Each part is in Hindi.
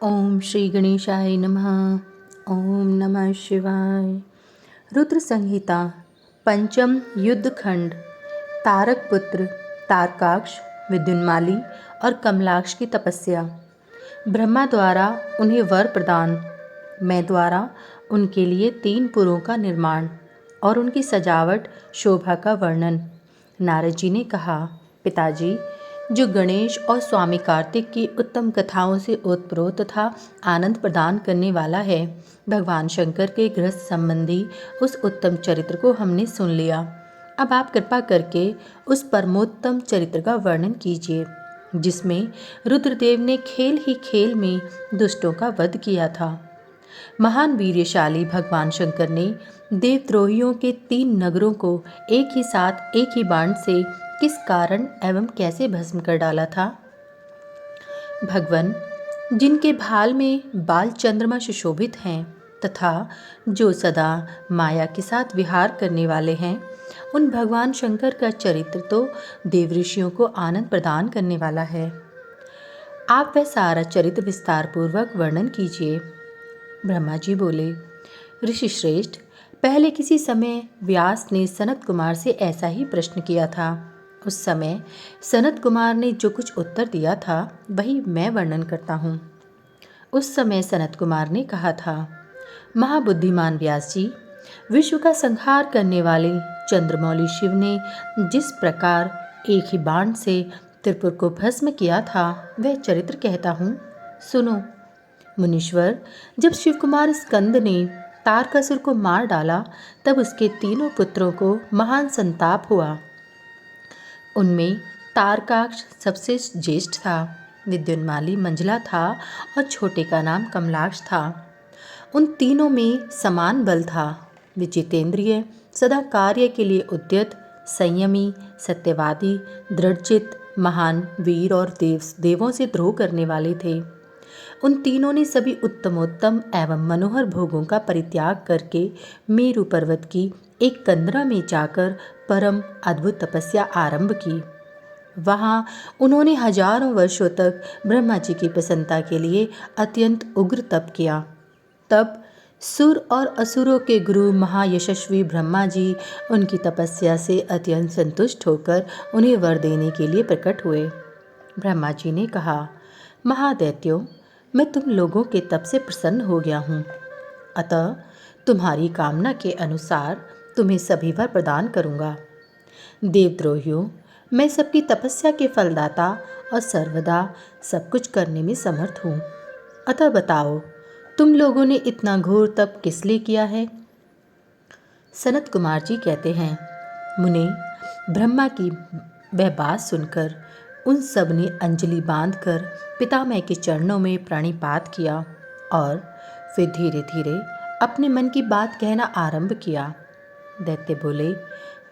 ओम श्री गणेशाय नमः। ओम नमः शिवाय। रुद्र संहिता पंचम युद्धखंड। तारक पुत्र तारकाक्ष, विद्युन्माली और कमलाक्ष की तपस्या। ब्रह्मा द्वारा उन्हें वर प्रदान, मैं द्वारा उनके लिए 3 पुरों का निर्माण और उनकी सजावट शोभा का वर्णन। नारद जी ने कहा, पिताजी, जो गणेश और स्वामी कार्तिक की उत्तम कथाओं से ओतप्रोत तथा आनंद प्रदान करने वाला है, भगवान शंकर के गृहस्थ संबंधी उस उत्तम चरित्र को हमने सुन लिया। अब आप कृपा करके उस परमोत्तम चरित्र का वर्णन कीजिए जिसमें रुद्रदेव ने खेल ही खेल में दुष्टों का वध किया था। महान वीर्यशाली भगवान शंकर ने देवद्रोहियों के 3 नगरों को एक ही साथ एक ही बाण से किस कारण एवं कैसे भस्म कर डाला था। भगवान, जिनके भाल में बाल चंद्रमा सुशोभित हैं तथा जो सदा माया के साथ विहार करने वाले हैं, उन भगवान शंकर का चरित्र तो देव ऋषियों को आनंद प्रदान करने वाला है। आप वह सारा चरित्र विस्तार पूर्वक वर्णन कीजिए। ब्रह्मा जी बोले, ऋषि श्रेष्ठ, पहले किसी समय व्यास ने सनत कुमार से ऐसा ही प्रश्न किया था। उस समय सनत कुमार ने जो कुछ उत्तर दिया था वही मैं वर्णन करता हूँ। उस समय सनत कुमार ने कहा था, महाबुद्धिमान व्यास जी, विश्व का संहार करने वाले चंद्रमौली शिव ने जिस प्रकार एक ही बाण से त्रिपुर को भस्म किया था, वह चरित्र कहता हूँ, सुनो। मुनीश्वर, जब शिवकुमार स्कंद ने तारकासुर को मार डाला, तब उसके 3 पुत्रों को महान संताप हुआ। उनमें तारकाक्ष सबसे ज्येष्ठ था, विद्युन्माली मंझला था और छोटे का नाम कमलाक्ष था। उन तीनों में समान बल था। वे जितेंद्रिय, सदा कार्य के लिए उद्यत, संयमी, सत्यवादी, दृढ़चित्त, महान वीर और देवों से द्रोह करने वाले थे। उन तीनों ने सभी उत्तमोत्तम एवं मनोहर भोगों का परित्याग करके मेरु पर्वत की एक कंदरा में जाकर परम अद्भुत तपस्या आरंभ की। वहाँ उन्होंने हजारों वर्षों तक ब्रह्मा जी की प्रसन्नता के लिए अत्यंत उग्र तप किया। तब सुर और असुरों के गुरु महायशस्वी ब्रह्मा जी उनकी तपस्या से अत्यंत संतुष्ट होकर उन्हें वर देने के लिए प्रकट हुए। ब्रह्मा जी ने कहा, महादैत्यों, मैं तुम लोगों के तप से प्रसन्न हो गया हूँ, अतः तुम्हारी कामना के अनुसार तुम्हें सभी वर प्रदान करूँगा। देवद्रोहियों, मैं सबकी तपस्या के फलदाता और सर्वदा सब कुछ करने में समर्थ हूँ। अतः बताओ, तुम लोगों ने इतना घोर तप किस लिए किया है। सनत कुमार जी कहते हैं, मुने, ब्रह्मा की वह बात सुनकर उन सब ने अंजलि बांधकर पितामह के चरणों में प्रणिपात किया और फिर धीरे धीरे अपने मन की बात कहना आरंभ किया। दैत्य बोले,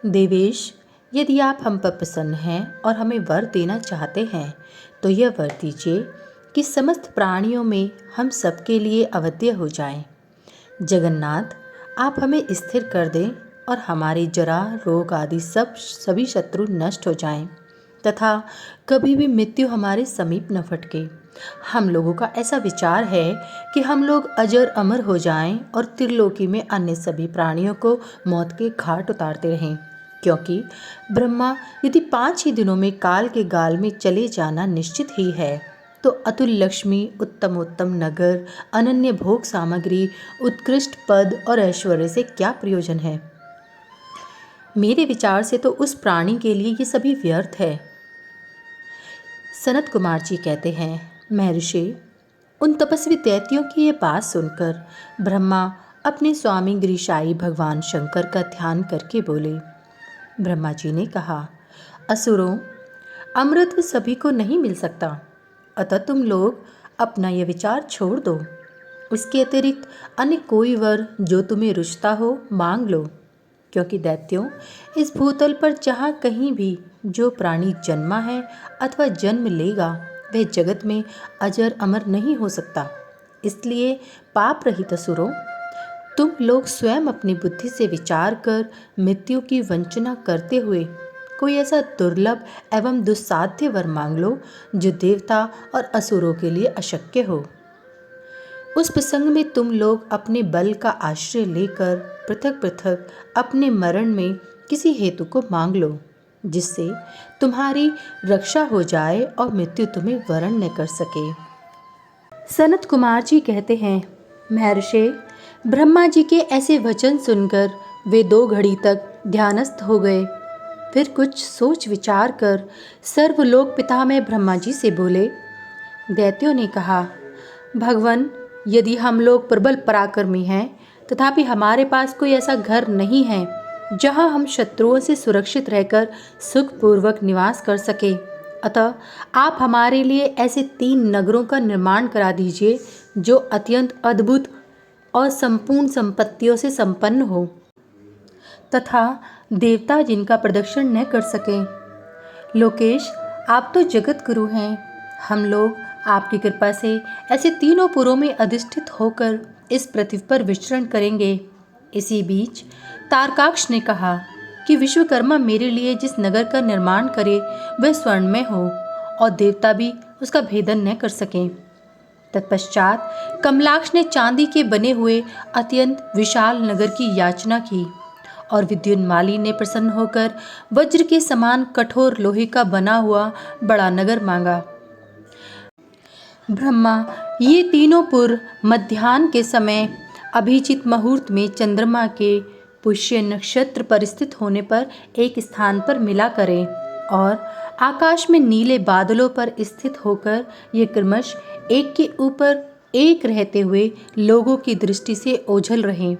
देवेश, यदि आप हम पर प्रसन्न हैं और हमें वर देना चाहते हैं तो यह वर दीजिए कि समस्त प्राणियों में हम सबके लिए अवध्य हो जाएं। जगन्नाथ, आप हमें स्थिर कर दें और हमारे जरा रोग आदि सभी शत्रु नष्ट हो जाएं तथा कभी भी मृत्यु हमारे समीप न फटके। हम लोगों का ऐसा विचार है कि हम लोग अजर अमर हो जाएं और त्रिलोकी में अन्य सभी प्राणियों को मौत के घाट उतारते रहें, क्योंकि ब्रह्मा यदि 5 ही दिनों में काल के गाल में चले जाना निश्चित ही है, तो अतुल लक्ष्मी, उत्तमोत्तम नगर, अनन्य भोग सामग्री, उत्कृष्ट पद और ऐश्वर्य से क्या प्रयोजन है। मेरे विचार से तो उस प्राणी के लिए ये सभी व्यर्थ है। सनत कुमार जी कहते हैं, महर्षि, उन तपस्वी दैत्यों की ये बात सुनकर ब्रह्मा अपने स्वामी गिरिशाई भगवान शंकर का ध्यान करके बोले। ब्रह्मा जी ने कहा, असुरों, अमृत सभी को नहीं मिल सकता, अतः तुम लोग अपना यह विचार छोड़ दो। उसके अतिरिक्त अन्य कोई वर जो तुम्हें रुचता हो मांग लो, क्योंकि दैत्यों, इस भूतल पर जहाँ कहीं भी जो प्राणी जन्मा है अथवा जन्म लेगा, वह जगत में अजर अमर नहीं हो सकता। इसलिए पाप रहित असुरों, तुम लोग स्वयं अपनी बुद्धि से विचार कर मृत्यु की वंचना करते हुए कोई ऐसा दुर्लभ एवं दुस्साध्य वर मांग लो जो देवता और असुरों के लिए अशक्य हो। उस प्रसंग में तुम लोग अपने बल का आश्रय लेकर पृथक पृथक अपने मरण में किसी हेतु को मांग लो, जिससे तुम्हारी रक्षा हो जाए और मृत्यु तुम्हें वरण न कर सके। सनत कुमार जी कहते हैं, महर्षि, ब्रह्मा जी के ऐसे वचन सुनकर वे 2 घड़ी तक ध्यानस्थ हो गए। फिर कुछ सोच विचार कर सर्वलोक पितामह ब्रह्मा जी से बोले। दैत्यों ने कहा, भगवान, यदि हम लोग प्रबल पराक्रमी हैं, तथापि हमारे पास कोई ऐसा घर नहीं है जहां हम शत्रुओं से सुरक्षित रहकर सुखपूर्वक निवास कर सके। अतः आप हमारे लिए ऐसे 3 नगरों का निर्माण करा दीजिए जो अत्यंत अद्भुत और संपूर्ण संपत्तियों से संपन्न हो तथा देवता जिनका प्रदर्शन न कर सके। लोकेश, आप तो जगत गुरु हैं। हम लोग आपकी कृपा से ऐसे 3 पुरों में अधिष्ठित होकर इस पृथ्वी पर विचरण करेंगे। इसी बीच तारकाक्ष ने कहा कि विश्वकर्मा मेरे लिए जिस नगर का निर्माण करे वह स्वर्ण में हो और देवता भी उसका भेदन न कर सकें। तत्पश्चात कमलाक्ष ने चांदी के बने हुए अत्यंत विशाल नगर की याचना की और विद्युन्माली ने प्रसन्न होकर वज्र के समान कठोर लोहे का बना हुआ बड़ा नगर मांगा। ब्रह्मा ये 3 पुर मध्याह्न के समय अभिजित मुहूर्त में चंद्रमा के पुष्य नक्षत्र पर स्थित होने पर एक स्थान पर मिला करें और आकाश में नीले बादलों पर स्थित होकर ये क्रमश एक के ऊपर एक रहते हुए लोगों की दृष्टि से ओझल रहें।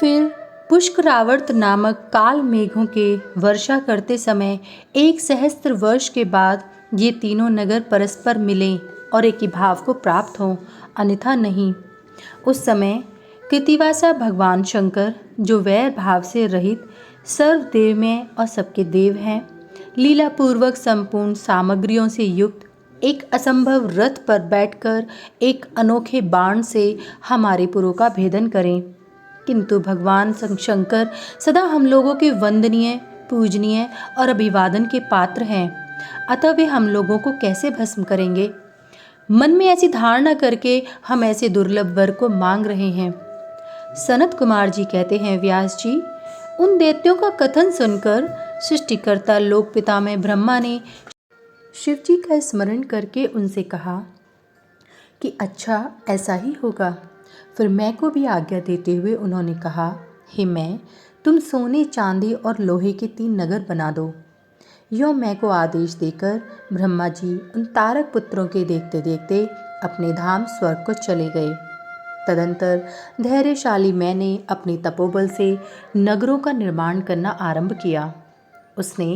फिर पुष्करावर्त नामक काल मेघों के वर्षा करते समय 1 सहस्त्र वर्ष के बाद ये 3 नगर परस्पर मिलें और एक ही भाव को प्राप्त हों, अन्यथा नहीं। उस समय कृतिवासा भगवान शंकर, जो वैर भाव से रहित सर्वदेवमय और सबके देव हैं, लीलापूर्वक संपूर्ण सामग्रियों से युक्त एक असंभव रथ पर बैठकर एक अनोखे बाण से हमारे पुरों का भेदन करें। किंतु भगवान शंकर सदा हम लोगों के वंदनीय, पूजनीय और अभिवादन के पात्र हैं, अतः वे हम लोगों को कैसे भस्म करेंगे? मन में ऐसी धारणा करके हम ऐसे दुर्लभ वर को मांग रहे हैं। सनत कुमार जी कहते हैं, व्यास जी, उन दैत्यों का कथन सुनकर सृष्टिकर्ता लोक पितामह ब्रह्मा ने शिव जी का स्मरण करके उनसे कहा कि अच्छा, ऐसा ही होगा। फिर मैं को भी आज्ञा देते हुए उन्होंने कहा, हे मैं, तुम सोने, चांदी और लोहे के 3 नगर बना दो। यों मैं को आदेश देकर ब्रह्मा जी उन तारक पुत्रों के देखते देखते अपने धाम स्वर्ग को चले गए। तदंतर धैर्यशाली मैंने अपनी तपोबल से नगरों का निर्माण करना आरंभ किया। उसने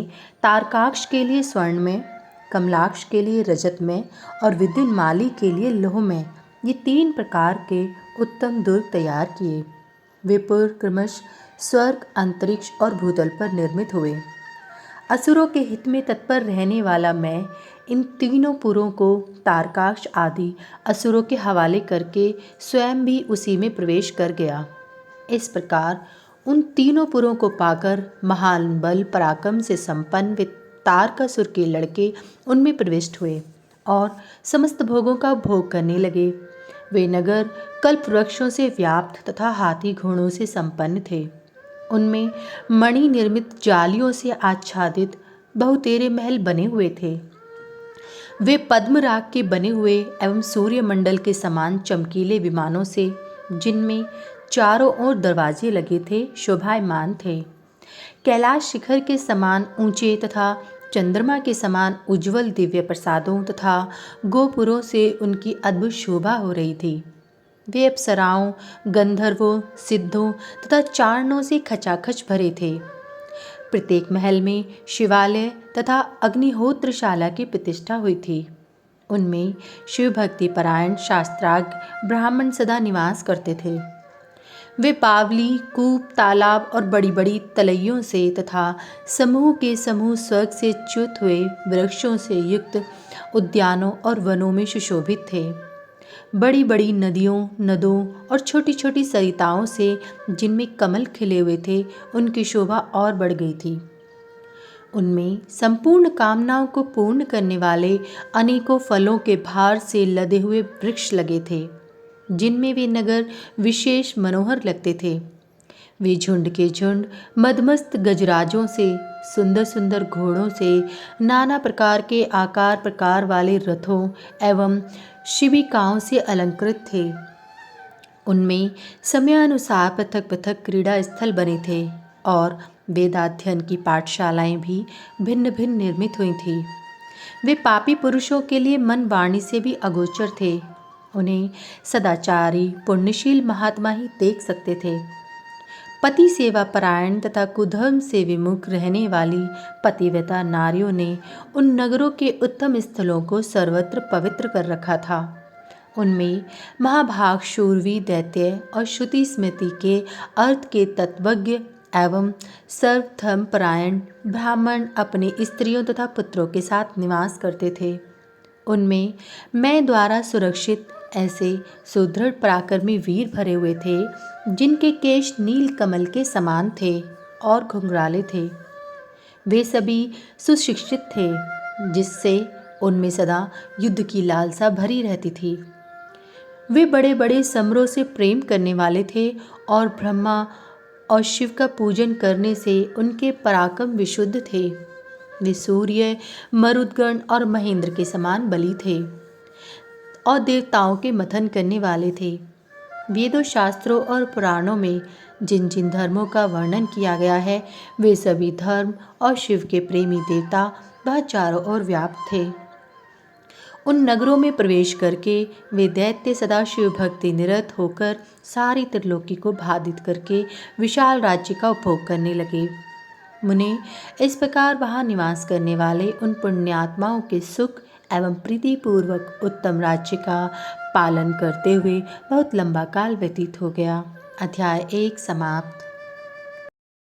तारकाक्ष के लिए स्वर्ण में, कमलाक्ष के लिए रजत में और विद्युन्माली के लिए लोह में ये 3 प्रकार के उत्तम दुर्ग तैयार किए। वे पुर क्रमश स्वर्ग, अंतरिक्ष और भूतल पर निर्मित हुए। असुरों के हित में तत्पर रहने वाला मैं इन 3 पुरों को तारकाक्ष आदि असुरों के हवाले करके स्वयं भी उसी में प्रवेश कर गया। इस प्रकार उन 3 पुरों को पाकर महान बल पराक्रम से संपन्न वे तारकासुर के लड़के उनमें प्रविष्ट हुए और समस्त भोगों का भोग करने लगे। वे नगर कल्प वृक्षों से व्याप्त तथा हाथी घोड़ों से संपन्न थे। उनमें मणि निर्मित जालियों से आच्छादित बहुतेरे महल बने हुए थे। वे पद्मराग के बने हुए एवं सूर्यमंडल के समान चमकीले विमानों से, जिनमें चारों ओर दरवाजे लगे थे, शोभायमान थे। कैलाश शिखर के समान ऊंचे तथा चंद्रमा के समान उज्ज्वल दिव्य प्रसादों तथा गोपुरों से उनकी अद्भुत शोभा हो रही थी। वे अप्सराओं, गंधर्वों, सिद्धों तथा चारणों से खचाखच भरे थे। प्रत्येक महल में शिवालय तथा अग्निहोत्रशाला की प्रतिष्ठा हुई थी। उनमें शिव भक्ति परायण शास्त्राज्ञ ब्राह्मण सदा निवास करते थे। वे पावली, कूप, तालाब और बड़ी बड़ी तलैयों से तथा समूह के समूह स्वर्ग से च्युत हुए वृक्षों से युक्त उद्यानों और वनों में सुशोभित थे। बड़ी बड़ी नदियों, नदों और छोटी छोटी सरिताओं से, जिनमें कमल खिले हुए थे, उनकी शोभा और बढ़ गई थी। उनमें संपूर्ण कामनाओं को पूर्ण करने वाले अनेकों फलों के भार से लदे हुए वृक्ष लगे थे। जिनमें वे नगर विशेष मनोहर लगते थे। वे झुंड के झुंड मदमस्त गजराजों से, सुंदर सुंदर घोड़ों से, नाना प्रकार के आकार प्रकार वाले रथों एवं शिबिकाओं से अलंकृत थे। उनमें समयानुसार पृथक पृथक क्रीड़ा स्थल बने थे और वेदाध्ययन की पाठशालाएं भी भिन्न भिन्न निर्मित हुई थीं। वे पापी पुरुषों के लिए मन वाणी से भी अगोचर थे। उन्हें सदाचारी पुण्यशील महात्मा ही देख सकते थे। पति सेवा परायण तथा कुधर्म से विमुख रहने वाली पतिव्रता नारियों ने उन नगरों के उत्तम स्थलों को सर्वत्र पवित्र कर रखा था। उनमें महाभाग शूरवीर दैत्य और श्रुति स्मृति के अर्थ के तत्वज्ञ एवं सर्वधर्म परायण ब्राह्मण अपने स्त्रियों तथा पुत्रों के साथ निवास करते थे। उनमें मैं द्वारा सुरक्षित ऐसे सुदृढ़ पराक्रमी वीर भरे हुए थे जिनके केश नील कमल के समान थे और घुंघराले थे। वे सभी सुशिक्षित थे जिससे उनमें सदा युद्ध की लालसा भरी रहती थी। वे बड़े बड़े समरों से प्रेम करने वाले थे और ब्रह्मा और शिव का पूजन करने से उनके पराक्रम विशुद्ध थे। वे सूर्य, मरुदगण और महेंद्र के समान बली थे और देवताओं के मथन करने वाले थे। वेदों, शास्त्रों और पुराणों में जिन जिन धर्मों का वर्णन किया गया है वे सभी धर्म और शिव के प्रेमी देवता वह चारों ओर व्याप्त थे। उन नगरों में प्रवेश करके वे दैत्य सदा शिव भक्ति निरत होकर सारी त्रिलोकी को बाधित करके विशाल राज्य का उपभोग करने लगे। मुने, इस प्रकार वहाँ निवास करने वाले उन पुण्यात्माओं के सुख एवं प्रीतिपूर्वक उत्तम राज्य का पालन करते हुए बहुत लंबा काल व्यतीत हो गया। अध्याय 1 समाप्त।